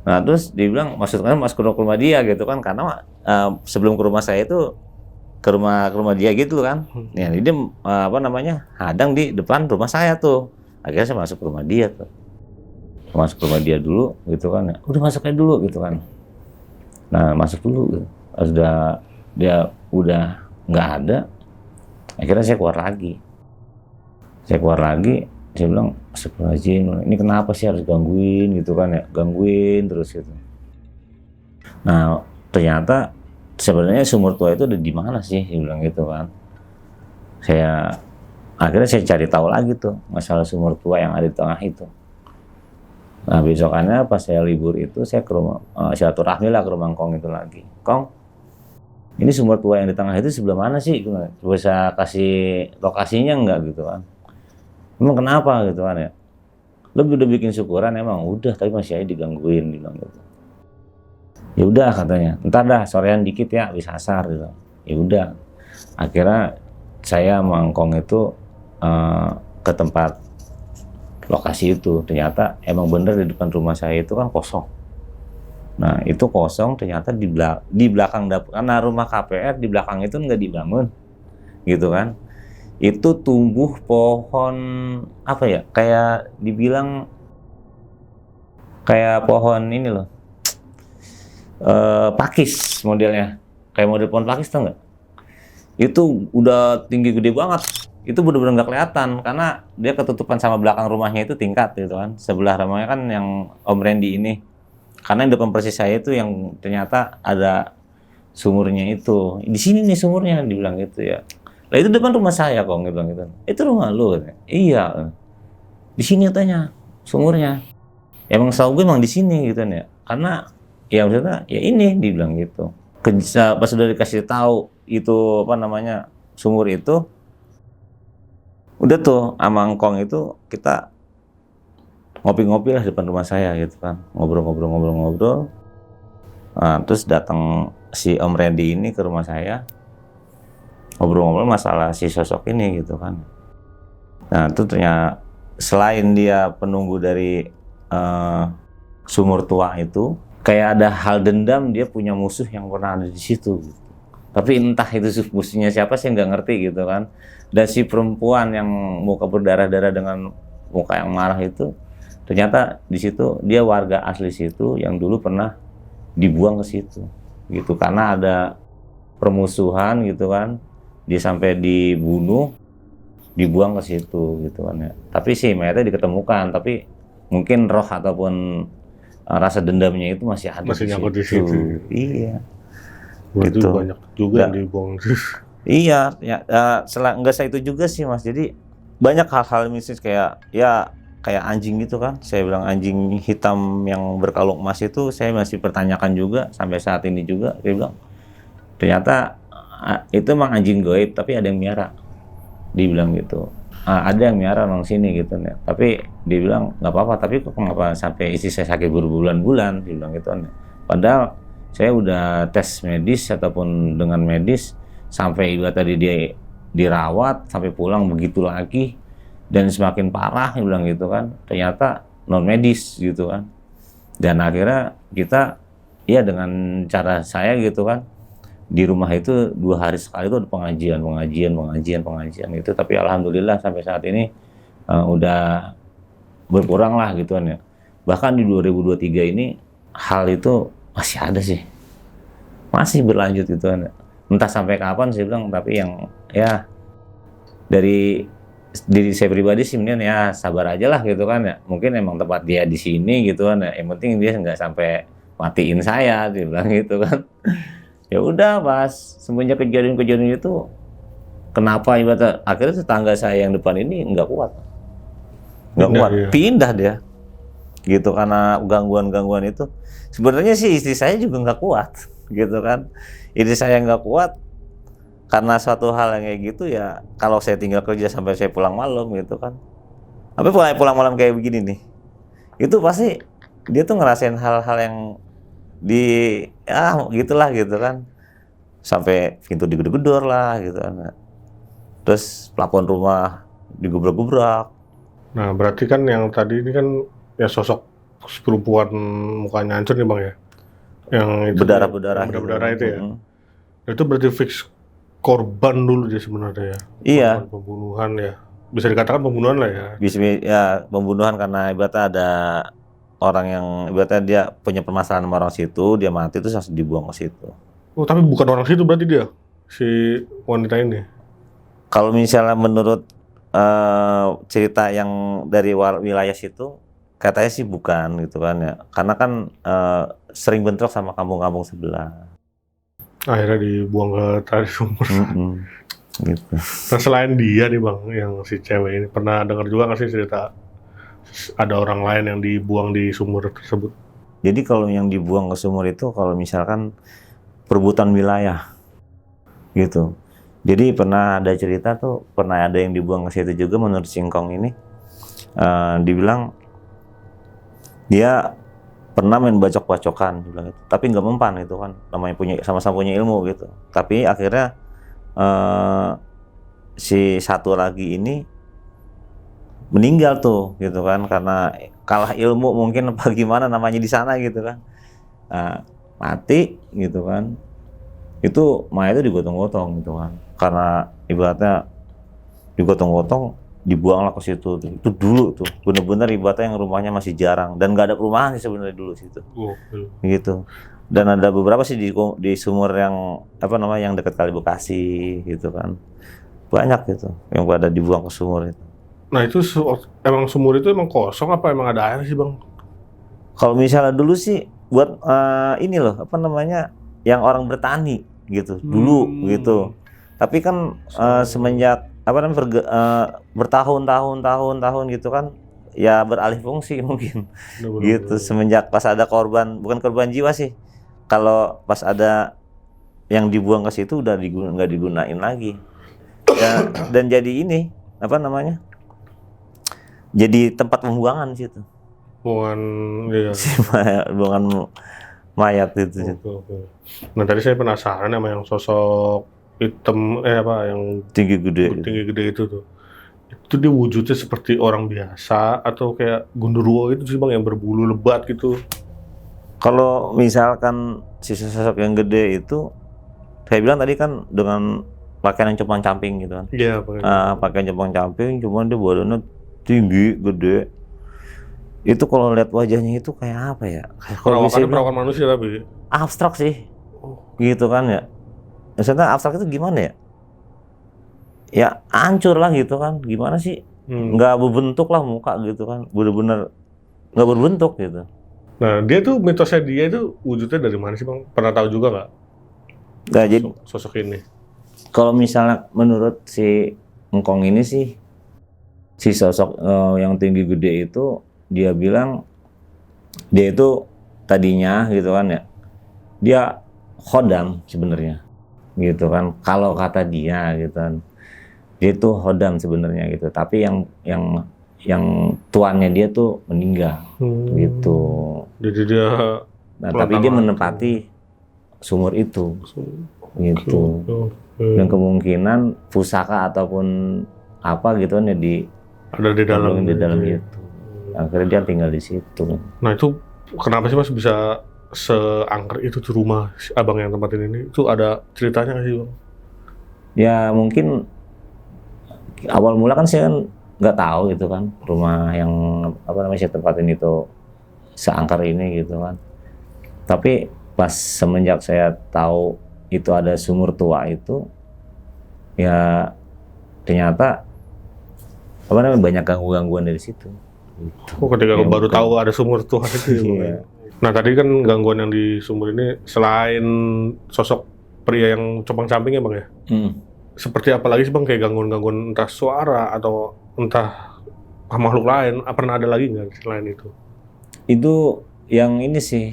Nah terus dia bilang maksudnya masuk ke rumah dia gitu kan, karena sebelum ke rumah saya itu ke rumah dia gitu kan. Ya dia apa namanya hadang di depan rumah saya tuh. Akhirnya saya masuk ke rumah dia tuh. Masuk ke rumah dia dulu gitu kan. Udah masuk aja dulu gitu kan. Nah masuk dulu gitu. Sudah dia udah nggak ada. Akhirnya saya keluar lagi. Saya bilang, astagfirullahaladzim, ini kenapa sih harus gangguin gitu kan ya, gangguin terus gitu. Nah ternyata sebenarnya sumur tua itu ada di mana sih, dia bilang gitu kan. Akhirnya saya cari tahu lagi tuh masalah sumur tua yang ada di tengah itu. Nah besokannya pas saya libur itu saya ke rumah, silaturahmi lah ke rumah Kong itu lagi. Kong, ini sumur tua yang di tengah itu sebelah mana sih? Bisa kasih lokasinya enggak gitu kan? Emang kenapa gitu kan ya? Lebih udah bikin syukuran emang udah, tapi masih aja digangguin bilang gitu. Ya udah katanya, entar dah sorean dikit ya bisa asar gitu. Ya udah. Akhirnya saya mangkong itu ke tempat lokasi itu. Ternyata emang bener di depan rumah saya itu kan kosong. Nah itu kosong ternyata di belakang dapur, karena rumah KPR di belakang itu nggak dibangun gitu kan. Itu tumbuh pohon apa ya, kayak dibilang kayak pohon ini loh, pakis modelnya, kayak model pohon pakis tau nggak? Itu udah tinggi gede banget, itu bener-bener nggak kelihatan karena dia ketutupan sama belakang rumahnya itu tingkat gitu kan. Sebelah rumahnya kan yang Om Randy ini, karena yang depan persis saya itu yang ternyata ada sumurnya itu. Di sini nih sumurnya, dibilang gitu ya. Lah itu depan rumah saya kok, gitu gitu. Itu rumah lu katanya. Iya. Di sini katanya sumurnya. Emang setahu gue emang di sini gitu ya. Karena ya maksudnya ya ini dibilang gitu. Pas sudah dikasih tahu itu apa namanya sumur itu, udah tuh sama Ngkong itu kita ngopi-ngopi lah depan rumah saya gitu kan, ngobrol. Nah, terus datang si Om Randy ini ke rumah saya, ngobrol-ngobrol masalah si sosok ini gitu kan. Nah itu ternyata selain dia penunggu dari sumur tua itu, kayak ada hal dendam, dia punya musuh yang pernah ada di situ gitu. Tapi entah itu musuhnya siapa saya nggak ngerti gitu kan. Dan si perempuan yang muka berdarah-darah dengan muka yang marah itu, ternyata di situ dia warga asli situ yang dulu pernah dibuang ke situ gitu, karena ada permusuhan gitu kan. Dia sampai dibunuh, dibuang ke situ gitu kan ya. Tapi sih mayatnya diketemukan, tapi mungkin roh ataupun rasa dendamnya itu masih ada, masih di nyangkut situ. di situ. Iya. Berarti Gitu. banyak juga yang dibuang. Iya, ya, enggak saya itu juga sih Mas. Jadi banyak hal-hal mistis kayak ya kayak anjing gitu kan. Saya bilang anjing hitam yang berkalung emas itu saya masih pertanyakan juga sampai saat ini juga. Dia bilang ternyata itu emang anjing goib, tapi ada yang miara. Dibilang gitu. Ada yang miara orang sini gitu ya. Tapi dibilang nggak apa-apa, tapi kok kenapa sampai istri saya sakit berbulan-bulan, dibilang gitu kan. Padahal saya udah tes medis ataupun dengan medis sampai juga tadi dia dirawat sampai pulang begitu lagi dan semakin parah, bilang gitu kan. Ternyata non medis gitu kan. Dan akhirnya kita ya dengan cara saya gitu kan, di rumah itu 2 hari sekali itu ada pengajian itu. Tapi alhamdulillah sampai saat ini udah berkurang lah gitu kan ya. Bahkan di 2023 ini hal itu masih ada sih, masih berlanjut gitu kan. Entah sampai kapan saya bilang, tapi yang ya dari diri saya pribadi sih mendingan ya sabar aja lah gitu kan ya. Mungkin emang tempat dia di sini gitu kan ya. Yang penting dia nggak sampai matiin saya, dia bilang gitu kan. Ya udah pas semenjak kejadian-kejadian itu, kenapa ibarat akhirnya tetangga saya yang depan ini nggak kuat, pindah dia gitu karena gangguan-gangguan itu. Sebenarnya sih istri saya juga nggak kuat gitu kan. Istri saya nggak kuat karena suatu hal yang kayak gitu ya. Kalau saya tinggal kerja sampai saya pulang malam gitu kan, tapi pulang malam kayak begini nih, itu pasti dia tuh ngerasain hal-hal yang gitulah gitu kan. Sampai pintu digedor-gedor lah gitu kan. Terus plafon rumah digubrak-gubrak. Nah berarti kan yang tadi ini kan ya sosok perempuan mukanya hancur nih Bang ya. Yang itu berdarah itu ya. Itu berarti fix korban dulu dia sebenarnya ya. Iya. Korban pembunuhan ya. Bisa dikatakan pembunuhan lah ya. Bisa ya pembunuhan karena ibaratnya ada orang yang ibaratnya dia punya permasalahan sama orang situ, dia mati terus langsung dibuang ke situ. Oh, tapi bukan orang situ berarti dia si wanita ini. Kalau misalnya menurut cerita yang dari wilayah situ, katanya sih bukan gitu kan ya. Karena kan sering bentrok sama kampung-kampung sebelah. Akhirnya dibuang ke tali sumur. Gitu. Nah selain dia nih Bang, yang si cewek ini, pernah dengar juga nggak sih cerita ada orang lain yang dibuang di sumur tersebut? Jadi kalau yang dibuang ke sumur itu kalau misalkan perebutan wilayah gitu. Jadi pernah ada cerita tuh, pernah ada yang dibuang ke situ juga menurut Singkong ini. Dibilang dia pernah main bacok-bacokan bilang gitu. Tapi nggak mempan gitu kan, namanya sama-sama punya ilmu gitu. Tapi akhirnya si satu lagi ini meninggal tuh gitu kan, karena kalah ilmu mungkin apa gimana namanya di sana gitu kan. Mati gitu kan. Itu mayatnya digotong-gotong gitu kan. Karena ibaratnya digotong-gotong, dibuanglah ke situ. Itu dulu tuh, bener-bener ibaratnya yang rumahnya masih jarang dan nggak ada perumahan sih sebenarnya dulu situ. Gitu. Dan ada beberapa sih di sumur yang yang dekat Kali Bekasi gitu kan. Banyak gitu yang pada dibuang ke sumur itu. Nah itu emang sumur itu emang kosong apa emang ada air sih Bang? Kalau misalnya dulu sih buat ini loh yang orang bertani gitu dulu gitu. Tapi kan semenjak bertahun-tahun gitu kan ya beralih fungsi mungkin. Gitu semenjak pas ada bukan korban jiwa sih. Kalau pas ada yang dibuang ke situ udah nggak digunain lagi. Dan jadi ini jadi tempat pembuangan situ. Buangan mayat itu. Nah tadi saya penasaran sama yang sosok hitam yang tinggi gede itu tuh. Itu dia wujudnya seperti orang biasa atau kayak gundurwo itu sih Bang yang berbulu lebat gitu. Kalau misalkan si sosok yang gede itu, saya bilang tadi kan dengan pakaian yang compang-camping gitu kan. Iya, pakaian compang-camping, cuman dia badannya tinggi, gede. Itu kalau lihat wajahnya itu kayak apa ya? Perawakan manusia tapi abstrak sih. Gitu kan ya. Maksudnya abstrak itu gimana ya? Ya hancur lah gitu kan. Gimana sih? Nggak berbentuk lah muka gitu kan. Bener-bener nggak berbentuk gitu. Nah, mitosnya dia itu wujudnya dari mana sih Bang? Pernah tahu juga nggak? Nah, jadi sosok ini. Kalau misalnya menurut si Engkong ini sih, si sosok yang tinggi gede itu, dia bilang dia itu tadinya gitu kan ya, dia khodam sebenarnya, gitu kan. Kalau kata dia gitu kan, dia itu khodam sebenarnya gitu. Tapi yang tuannya dia tuh meninggal, gitu. Jadi dia. Tapi dia menempati sumur itu, gitu. Dan kemungkinan pusaka ataupun apa gitu kan ya ada di dalam itu. Akhirnya dia tinggal di situ. Nah itu kenapa sih Mas bisa seangker itu tuh rumah abang yang tempatin ini? Itu ada ceritanya nggak sih Bang? Ya mungkin awal mula kan saya nggak tahu gitu kan rumah yang saya tempatin itu seangker ini gitu kan. Tapi pas semenjak saya tahu itu ada sumur tua itu, ya ternyata banyak gangguan dari situ. Ketika baru tahu ada sumur tua itu. Iya. Nah tadi kan gangguan yang di sumur ini selain sosok pria yang compang-camping ya Bang ya? Seperti apa lagi sih Bang, kayak gangguan-gangguan entah suara atau entah makhluk lain? Pernah ada lagi nggak selain itu? Itu yang ini sih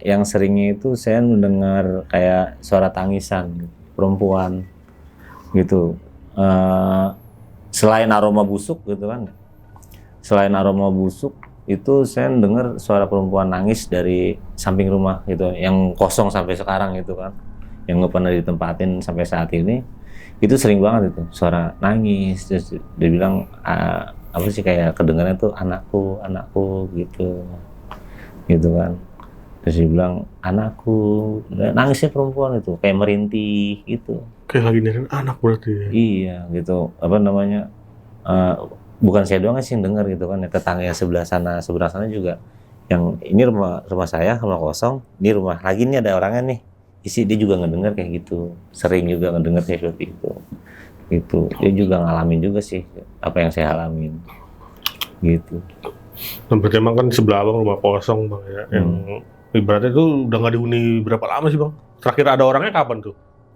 yang seringnya itu saya mendengar kayak suara tangisan perempuan gitu. Selain aroma busuk gitu kan. Selain aroma busuk itu saya dengar suara perempuan nangis dari samping rumah gitu, yang kosong sampai sekarang gitu kan. Yang nggak pernah ditempatin sampai saat ini. Itu sering banget itu suara nangis. Terus dia bilang apa sih, kayak kedengarannya tuh anakku gitu kan. Terus dia bilang anakku, nangisnya perempuan itu kayak merintih gitu. Kayak lagi nyariin anak berarti ya. Iya gitu, apa namanya, bukan saya doang sih yang dengar gitu kan, tetangga yang sebelah sana juga, yang ini rumah saya rumah kosong, ini rumah lagi nih ada orangnya nih, isi dia juga ngedengar kayak gitu, sering juga ngedengar kayak seperti itu gitu. Dia juga ngalamin juga sih apa yang saya alamin gitu. Nah, berarti emang kan sebelah abang rumah kosong bang ya, yang ibaratnya itu udah nggak dihuni berapa lama sih bang? Terakhir ada orangnya kapan tuh?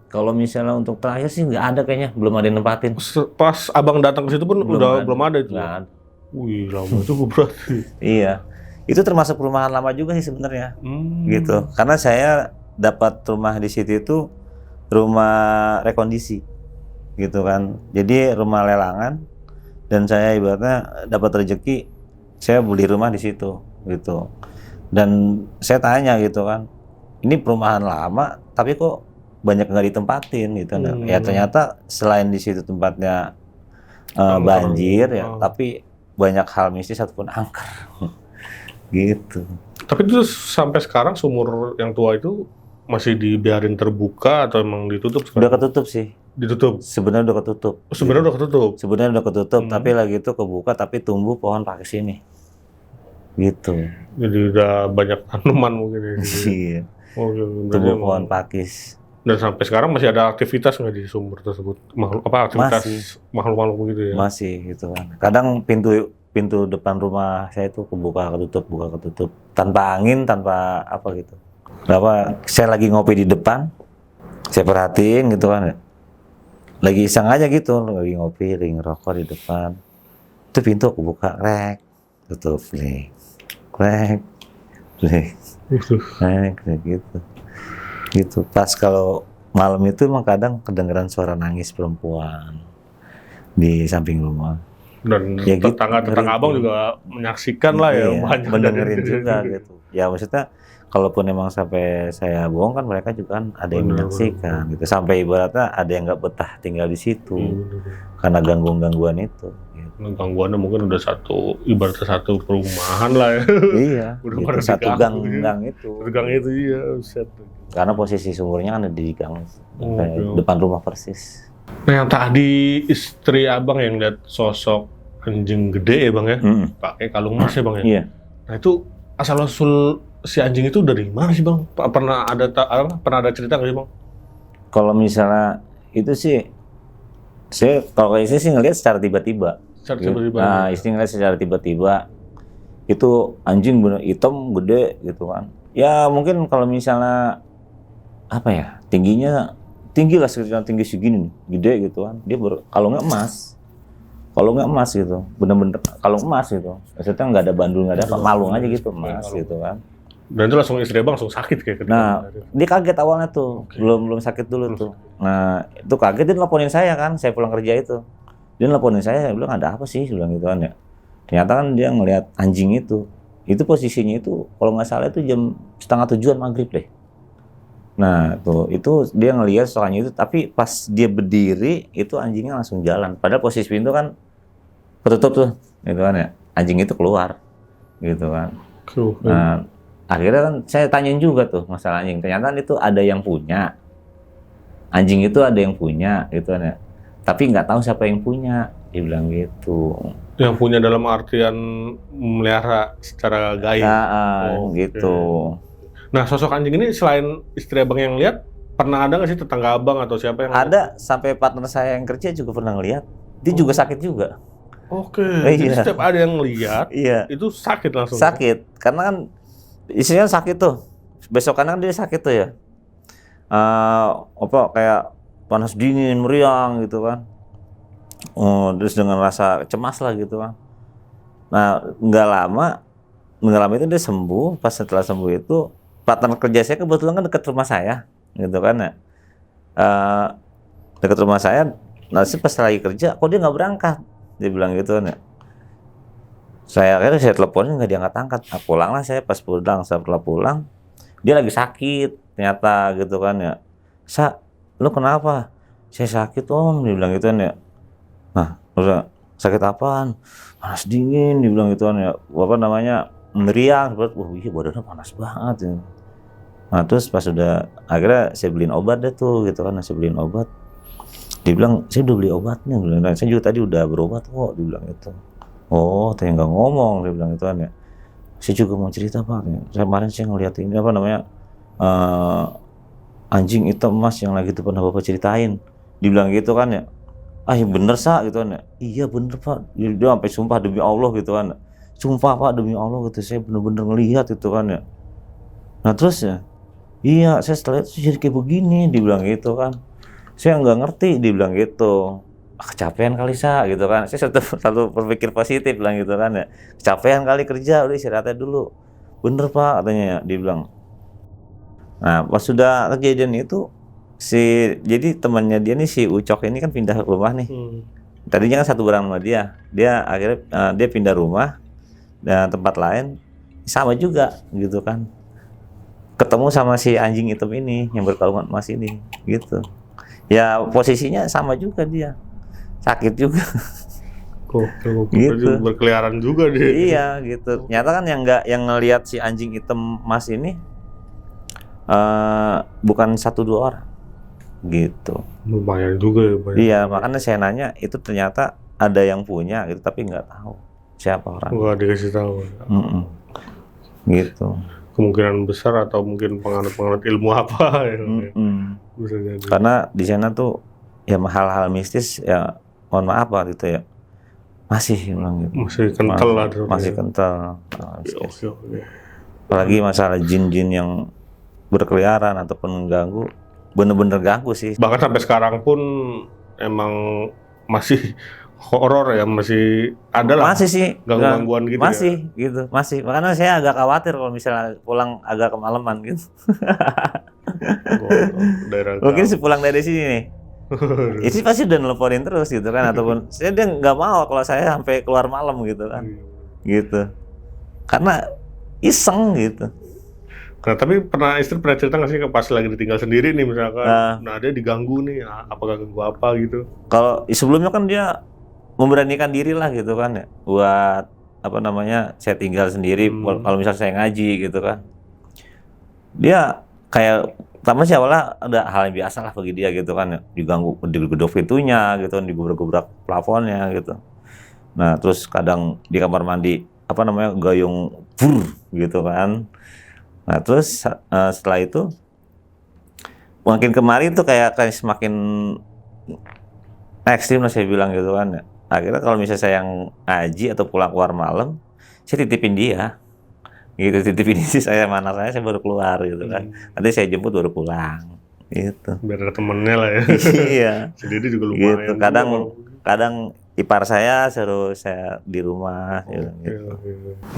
Kalau misalnya untuk terakhir sih nggak ada kayaknya, belum ada yang nempatin. Pas abang datang ke situ pun belum ada itu. Nggak ada. Wih, lama juga berarti. Iya, itu termasuk perumahan lama juga sih sebenarnya, gitu. Karena saya dapat rumah di situ itu rumah rekondisi, gitu kan. Jadi rumah lelangan, dan saya ibaratnya dapat rezeki, saya beli rumah di situ, gitu. Dan saya tanya gitu kan, ini perumahan lama, tapi kok banyak nggak ditempatin gitu. Ya ternyata selain di situ tempatnya banjir ya, tapi banyak hal mistis ataupun angker gitu. Tapi itu sampai sekarang sumur yang tua itu masih dibiarin terbuka atau emang ditutup sekarang? Udah ketutup sih. Ditutup? Sebenarnya udah ketutup. Sebenarnya udah ketutup? Sebenarnya udah ketutup, tapi lagi itu kebuka, tapi tumbuh pohon pakis ini. Gitu. Jadi udah banyak tanaman mungkin ya? Iya. Oh, tumbuh pohon pakis. Dan sampai sekarang masih ada aktivitas nggak di sumur tersebut? Aktivitas makhluk-makhluk begitu ya? Masih gitu kan. Kadang pintu depan rumah saya itu kebuka ketutup tanpa angin, tanpa apa gitu. Berapa saya lagi ngopi di depan, saya perhatiin gitu kan, lagi iseng aja gitu, lagi ngopi, lagi ngerokok di depan, itu pintu kebuka, rek, tutup, rek, gitu. Pas kalau malam itu emang kadang kedengeran suara nangis perempuan di samping rumah. Dan ya tetangga abang juga menyaksikan lah ya, banyak mendengerin juga gitu. Ya maksudnya kalaupun emang sampai saya bohong kan, mereka juga kan ada yang menyaksikan gitu. Sampai ibaratnya ada yang nggak betah tinggal di situ karena gangguan itu. Gitu. Gangguannya mungkin udah ibaratnya satu perumahan lah ya. Iya. Udah gitu, satu gang itu. Gang itu iya. Karena posisi sumurnya kan ada di gang depan rumah persis. Nah yang tadi istri abang yang lihat sosok anjing gede ya bang ya, pakai kalung emas ya bang ya. Iya. Nah itu asal usul si anjing itu dari mana sih bang? Pernah ada cerita nggak sih bang? Kalau misalnya itu sih, kalau istri sih ngelihat secara tiba-tiba. Nah istri ngelihat secara tiba-tiba, itu anjing bener hitam gede gitu kan. Ya mungkin kalau misalnya apa ya, tinggi lah, sekitar tinggi segini nih, gede gitu kan. Dia kalau nggak emas gitu, bener-bener kalau emas gitu. Maksudnya nggak ada bandul, nggak ada apa, malung aja gitu, emas gitu kan. Dan itu langsung istri abang langsung sakit kayak. Nah dia kaget awalnya tuh, belum sakit dulu tuh. Nah itu kaget, dia nelponin saya kan, saya pulang kerja itu. Dia nelponin saya bilang ada apa sih, bilang gitu kan ya. Ternyata kan dia ngelihat anjing itu posisinya itu kalau nggak salah itu jam 6:30 maghrib deh. Nah itu dia ngelihat soalnya itu, tapi pas dia berdiri itu anjingnya langsung jalan. Padahal posisi pintu kan ketutup tuh, gitu kan ya. Anjing itu keluar, gitu kan. Nah akhirnya kan saya tanyain juga tuh masalah anjing. Ternyata itu ada yang punya. Anjing itu ada yang punya, gitu kan ya. Tapi nggak tahu siapa yang punya, dia bilang gitu. Yang punya dalam artian memelihara secara gaib. Gitu. Nah, sosok anjing ini selain istri abang yang lihat, pernah ada nggak sih tetangga abang atau siapa yang ada? Sampai partner saya yang kerja juga pernah ngelihat. Dia juga sakit juga. Jadi setiap ada yang lihat, itu sakit langsung. Sakit, karena kan istrinya sakit tuh. Besokan kan dia sakit tuh ya. Kayak panas dingin, meriang gitu kan. Terus dengan rasa cemas lah gitu kan. Nah, nggak lama itu dia sembuh. Pas setelah sembuh itu, partner kerja saya kebetulan kan dekat rumah saya, gitu kan ya. Dekat rumah saya, nanti pas lagi kerja, kok dia nggak berangkat? Dia bilang gitu kan ya. Akhirnya saya teleponin nggak diangkat-angkat. Nah, pulanglah saya, pas pulang, setelah pulang, dia lagi sakit ternyata gitu kan ya. Sa, lu kenapa? Saya sakit om, dia bilang gitu kan ya. Nah, udah sakit apaan? Panas dingin, dibilang gitu kan ya, apa namanya, meriang, wah iya badannya panas banget ya. Nah terus pas udah, akhirnya saya beliin obat deh tuh gitu kan, saya beliin obat. Dia bilang, saya udah beli obatnya, bilang, saya juga tadi udah berobat kok, dibilang gitu. Oh, ternyata nggak ngomong, dia bilang gitu kan ya. Saya juga mau cerita Pak, saya kemarin saya ngeliat ini apa namanya, anjing hitam Mas yang lagi itu pernah Bapak ceritain. Dibilang gitu kan ya. Ah ya bener Sa gitu kan ya. Iya bener Pak. Dia sampai sumpah demi Allah gitu kan. Sumpah Pak demi Allah gitu, saya bener-bener ngelihat itu kan ya. Nah terus ya, iya saya setelah itu jadi kayak begini, dibilang gitu kan. Saya nggak ngerti, dibilang gitu. Ah, kecapean kali Sa gitu kan. Saya satu berpikir positif bilang gitu kan ya. Kecapean kali kerja, udah istirahatnya dulu. Bener Pak katanya ya, dibilang. Nah pas sudah kejadian itu, jadi temannya dia nih si Ucok ini kan pindah rumah nih. Tadinya kan satu barang sama dia. Dia akhirnya dia pindah rumah dan tempat lain sama juga gitu kan. Ketemu sama si anjing hitam ini yang berkalungan emas ini gitu. Ya posisinya sama juga dia. Sakit juga. Kok Gitu. berkeliaran juga dia. Iya gitu. Nyata kan yang ngelihat si anjing hitam emas ini bukan 1-2 orang gitu. Lumayan juga ya banyak. Iya, makanya saya nanya itu ternyata ada yang punya gitu tapi nggak tahu siapa orang. Nggak dikasih tahu. Gitu. Kemungkinan besar atau mungkin penganut-penganut ilmu apa ya. Bisa jadi. Karena di sana tuh ya hal-hal mistis ya mohon maaf Pak gitu ya. Masih bilang gitu. Masih kental lah. Masih kental. Oke. Apalagi masalah jin-jin yang berkeliaran ataupun mengganggu, bener-bener ganggu sih. Bahkan sampai sekarang pun emang masih horor ya, masih ada lah. Masih sih gangguan gitu. Masih ya? gitu, masih. Makanya saya agak khawatir kalau misalnya pulang agak kemalaman gitu. Mungkin sih pulang dari sini nih. Itu pasti udah nelponin terus gitu kan, ataupun dia nggak mau kalau saya sampai keluar malam gitu kan, gitu. Karena iseng gitu. Nah, tapi istri pernah cerita nggak sih pas lagi ditinggal sendiri nih misalkan, nah dia diganggu nih, apakah ganggu apa gitu? Kalau sebelumnya kan dia memberanikan diri lah gitu kan ya, buat apa namanya, saya tinggal sendiri kalau misalnya saya ngaji gitu kan. Dia kayak pertama sih awalnya ada hal yang biasa lah bagi dia gitu kan ya, diganggu, digedok pintunya gitu kan, digubrak-gubrak plafonnya gitu. Nah terus kadang di kamar mandi apa namanya gayung gitu kan. Nah terus setelah itu makin kemarin tuh kayak semakin ekstrim lah saya bilang gitu kan ya. Akhirnya kalau misalnya saya yang ngaji atau pulang keluar malam, saya titipin dia gitu, titipin isi saya mana saya baru keluar gitu kan. Nanti saya jemput baru pulang gitu. Biar ada temennya lah ya. Iya. Sendiri juga lumayan gitu. Kadang ipar saya suruh saya di rumah gitu.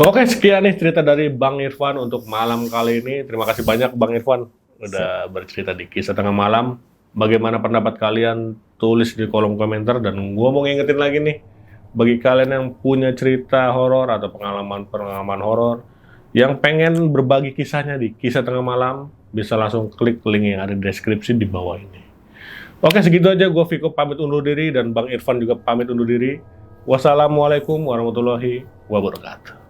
Oke, sekian nih cerita dari Bang Irfan untuk malam kali ini. Terima kasih banyak Bang Irfan udah bercerita di Kisah Tengah Malam. Bagaimana pendapat kalian? Tulis di kolom komentar. Dan gua mau ngingetin lagi nih, bagi kalian yang punya cerita horor atau pengalaman horor yang pengen berbagi kisahnya di Kisah Tengah Malam, bisa langsung klik link yang ada di deskripsi di bawah ini. Oke, segitu aja. Gue Viko pamit undur diri dan Bang Irfan juga pamit undur diri. Wassalamualaikum warahmatullahi wabarakatuh.